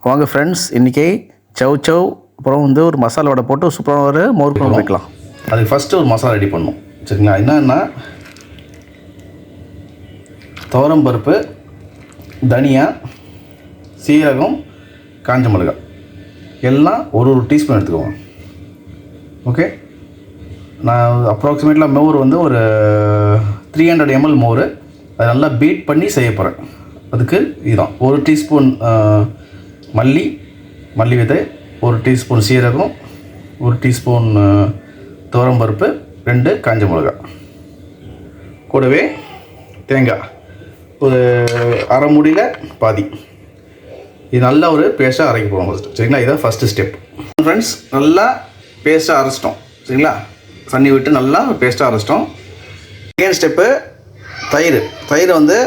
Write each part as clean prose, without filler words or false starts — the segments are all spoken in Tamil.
வாங்க ஃப்ரெண்ட்ஸ், இன்றைக்கி சவ் சவ் அப்புறம் வந்து ஒரு மசாலா வடை போட்டு சூப்பராக ஒரு மோர் குழம்பு வைக்கலாம். அதுக்கு ஃபஸ்ட்டு ஒரு மசாலா ரெடி பண்ணணும். சரிங்களா? என்னென்னா துவரம் பருப்பு, தனியா, சீரகம், காஞ்ச மிளகாய் எல்லாம் ஒரு டீஸ்பூன் எடுத்துக்குவோம். ஓகே, நான் அப்ராக்சிமேட்லாம் மோர் வந்து ஒரு 300 ml மோர். அதை நல்லா பீட் பண்ணி செய்ய போகிறேன். அதுக்கு இதுதான் ஒரு டீஸ்பூன் மல்லி விதை, ஒரு டீஸ்பூன் சீரகம், ஒரு டீஸ்பூன் துவரம் பருப்பு, 2 காஞ்ச மிளகாய், கூடவே தேங்காய் ஒரு அரை மூடியில் பாதி. இது நல்லா ஒரு பேஸ்ட்டாக அரைக்க போகிறோம் ஃபஸ்ட்டு. சரிங்களா? இதுதான் ஃபஸ்ட்டு ஸ்டெப். ஃப்ரெண்ட்ஸ், நல்லா பேஸ்ட்டாக அரைச்சிட்டோம். சரிங்களா? தண்ணி விட்டு நல்லா பேஸ்ட்டாக அரைச்சிட்டோம். செகண்ட் ஸ்டெப்பு தயிர் வந்து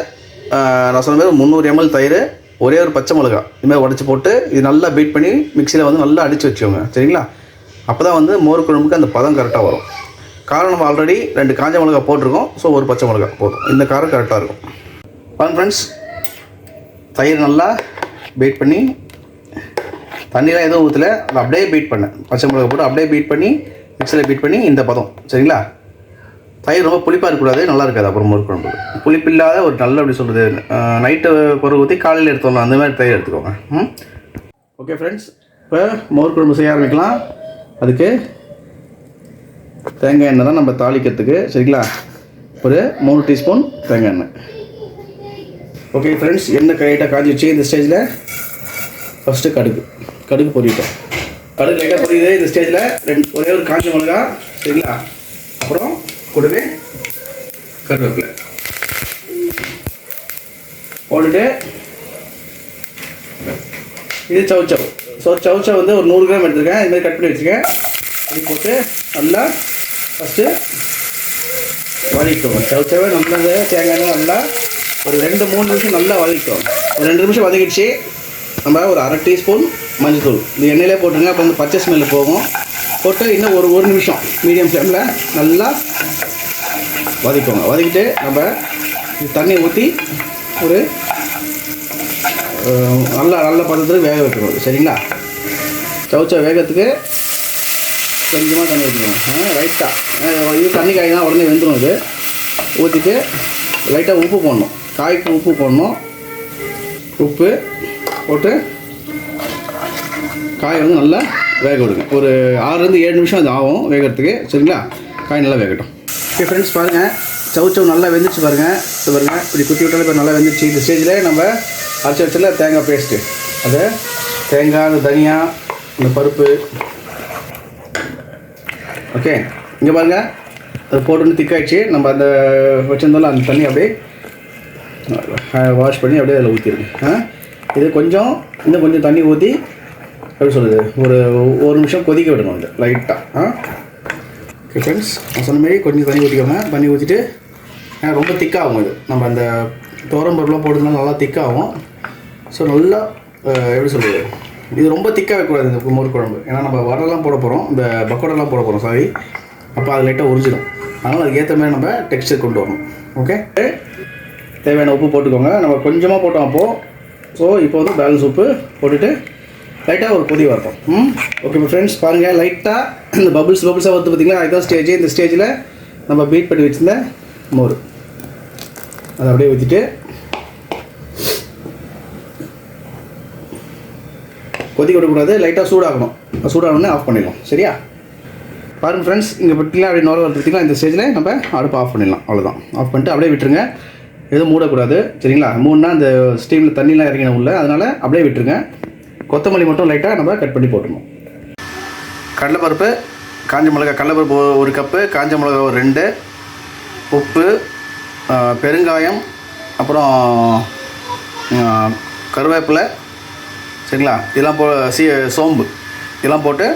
நான் சொன்ன மாதிரி 300 ml தயிர், ஒரே ஒரு பச்சை மிளகா இதுமாதிரி உடச்சி போட்டு இது நல்லா பீட் பண்ணி மிக்சியில் வந்து நல்லா அடித்து வச்சுக்கோங்க. சரிங்களா? அப்போ தான் வந்து மோர் குழம்புக்கு அந்த பதம் கரெக்டாக வரும். காரம் நம்ம ஆல்ரெடி 2 காஞ்ச மிளகா போட்டிருக்கோம். ஸோ ஒரு பச்சை மிளகா போதும். இந்த காரம் கரெக்டாக இருக்கும். ஃப்ரெண்ட்ஸ், தயிர் நல்லா பீட் பண்ணி தண்ணியெலாம் எதுவும் ஊற்றல, அதை அப்படியே பீட் பண்ணேன். பச்சை மிளகா போட்டு அப்படியே பீட் பண்ணி மிக்சியில் பீட் பண்ணி இந்த பதம். சரிங்களா? தயிர் ரொம்ப புளிப்பாக இருக்கக்கூடாது, நல்லா இருக்காது. அப்புறம் மோர் குழம்பு புளிப்பு இல்லாத ஒரு நல்ல எப்படி சொல்கிறது, நைட்டு பொருள் ஊற்றி காலையில் எடுத்துடலாம். அந்த மாதிரி தயிர் எடுத்துக்கோங்க. ஓகே ஃப்ரெண்ட்ஸ், இப்போ மோர் குழம்பு செய்ய ஆரம்பிக்கலாம். அதுக்கு தேங்காய் எண்ணெய் தான் நம்ம தாளிக்கிறதுக்கு. சரிங்களா? ஒரு 3 டீஸ்பூன் தேங்காய் எண்ணெய். ஓகே ஃப்ரெண்ட்ஸ், எண்ணெய் லைட்டாக காய்ச்சி வச்சு இந்த ஸ்டேஜில் ஃபஸ்ட்டு கடுகு பொரிட்டோம். கடுகு லைட்டாக பொரியுது. இந்த ஸ்டேஜில் ஒரே ஒரு காஞ்ச மிளகா. சரிங்களா? அப்புறம் கூடவே கருவேப்பிலை போட்டுட்டு இது சவ் வந்து ஒரு 100 கிராம் எடுத்துருக்கேன். இதுமாதிரி கட் பண்ணி வச்சுருக்கேன். அப்படி போட்டு நல்லா ஃபஸ்ட்டு வதக்கிட்டோம். சவ் நல்லா தேங்காய் நல்லா ஒரு 2-3 நிமிஷம் நல்லா வதக்கிட்டோம். ஒரு 2 நிமிஷம் வதக்கிடுச்சு. நம்ம ஒரு அரை டீஸ்பூன் மஞ்சள்தூள் இந்த எண்ணெயிலே போட்டுருங்க. அப்போ வந்து பச்சை ஸ்மெல்லு போகும். போட்டு இன்னும் ஒரு நிமிஷம் மீடியம் ஃப்ளேமில் நல்லா வதக்கிக்கோங்க. வதக்கிட்டு நம்ம தண்ணி ஊற்றி ஒரு நல்ல பதத்தில் வேக வைக்கணும். சரிங்களா? சவ் வேகத்துக்கு கொஞ்சமாக தண்ணி ஊற்றிக்கணும். லைட்டாக இது தண்ணி காய்னா உடனே வெந்துடும். இது ஊற்றிட்டு லைட்டாக உப்பு போடணும். காய்க்கு உப்பு போடணும். உப்பு போட்டு காய் வந்து நல்லா வேக விடுங்க. ஒரு 6-7 நிமிஷம் அது ஆகும் வேகிறதுக்கு. சரிங்களா? காய் நல்லா வேகட்டும். ஓகே ஃப்ரெண்ட்ஸ், பாருங்கள், சவ் நல்லா வெந்துச்சு. பாருங்கள், இப்படி குத்தி விட்டாலும் இப்போ நல்லா வெந்துச்சு. இந்த ஸ்டேஜில் நம்ம அரைச்சி வச்சில் தேங்காய் பேஸ்ட்டு, அது தேங்காய், அந்த தனியா, இந்த பருப்பு. ஓகே, இங்கே பாருங்கள், அது போட்டு திக்காயிடுச்சு. நம்ம அந்த வச்சுருந்தாலும் அந்த தண்ணி அப்படியே வாஷ் பண்ணி அப்படியே அதில் ஊற்றிடுங்க. இது இன்னும் கொஞ்சம் தண்ணி ஊற்றி எப்படி சொல்கிறது, ஒரு நிமிஷம் கொதிக்க விடணும். அது லைட்டாக. ஓகே ஃப்ரெண்ட்ஸ், நான் சொன்ன மாதிரி கொஞ்சம் தண்ணி ஊற்றிக்கோங்க. தண்ணி ஊற்றிட்டு ரொம்ப திக்காகும். இது நம்ம அந்த துவரம் பருப்புலாம் போட்டுருந்தாலும் நல்லா திக்காகும். ஸோ நல்லா எப்படி சொல்கிறது, இது ரொம்ப திக்காக வைக்கக்கூடாது இந்த மோர் குழம்பு. ஏன்னா நம்ம வடைலாம் போட போகிறோம், இந்த பக்கோடாலாம் போட போகிறோம். சாரி, அப்போ அது லைட்டாக உறிஞ்சிடும். அதனால் அதுக்கேற்ற மாதிரி நம்ம டெக்ஸ்சர் கொண்டு வரணும். ஓகே, தேவையான உப்பு போட்டுக்கோங்க. நம்ம கொஞ்சமாக போட்டோம் அப்போது. ஸோ இப்போ வந்து பேலன்ஸ் உப்பு போட்டுட்டு லைட்டாக ஒரு கொதி வரட்டும். ஓகே ஃப்ரெண்ட்ஸ், பாருங்கள், லைட்டாக இந்த பபுள்ஸாக வந்து பார்த்திங்கன்னா அதுதான் ஸ்டேஜ். இந்த ஸ்டேஜில் நம்ம பீட் பண்ணி வச்சுருந்த மோர் அதை அப்படியே ஊற்றிட்டு கொதி விடக்கூடாது, லைட்டாக சூடாகணும். சூடாகணுன்னு ஆஃப் பண்ணிடலாம். சரியா? பாருங்கள் ஃப்ரெண்ட்ஸ், இங்கே பார்த்திங்கன்னா அப்படியே நார்மல் பார்த்திங்கன்னா இந்த ஸ்டேஜில் நம்ம அடுப்பு ஆஃப் பண்ணிடலாம். அவ்வளோதான். ஆஃப் பண்ணிட்டு அப்படியே விட்டுருங்க. எதுவும் மூடக்கூடாது. சரிங்களா? மூணுனா அந்த ஸ்டீமில் தண்ணிலாம் இறங்கின உள்ள, அதனால் அப்படியே விட்டுருங்க. கொத்தமல்லி மட்டும் லைட்டாக நம்ம கட் பண்ணி போட்டுருணும். கடலைப்பருப்பு, காஞ்ச மிளகா, கடலைப்பருப்பு 1 கப்பு, காஞ்ச மிளகா ஒரு 2, உப்பு, பெருங்காயம், அப்புறம் கருவேப்பிலை. சரிங்களா? இதெல்லாம் சோம்பு இதெல்லாம் போட்டு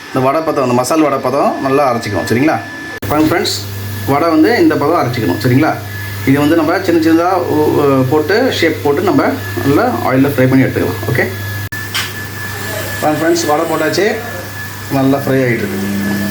இந்த வடை பதம், அந்த மசாலா வடை பதம் நல்லா அரைச்சிக்கணும். சரிங்களா? ஃப்ரெண்ட்ஸ், வடை வந்து இந்த பதம் அரைச்சிக்கணும். சரிங்களா? இது வந்து நம்ம சின்னதாக போட்டு ஷேப் போட்டு நம்ம நல்லா ஆயிலில் ஃப்ரை பண்ணி எடுத்துக்கலாம். ஓகே ஃப்ரெண்ட்ஸ், வடை போட்டாச்சு, நல்லா ஃப்ரை ஆகிட்டு இருக்கு.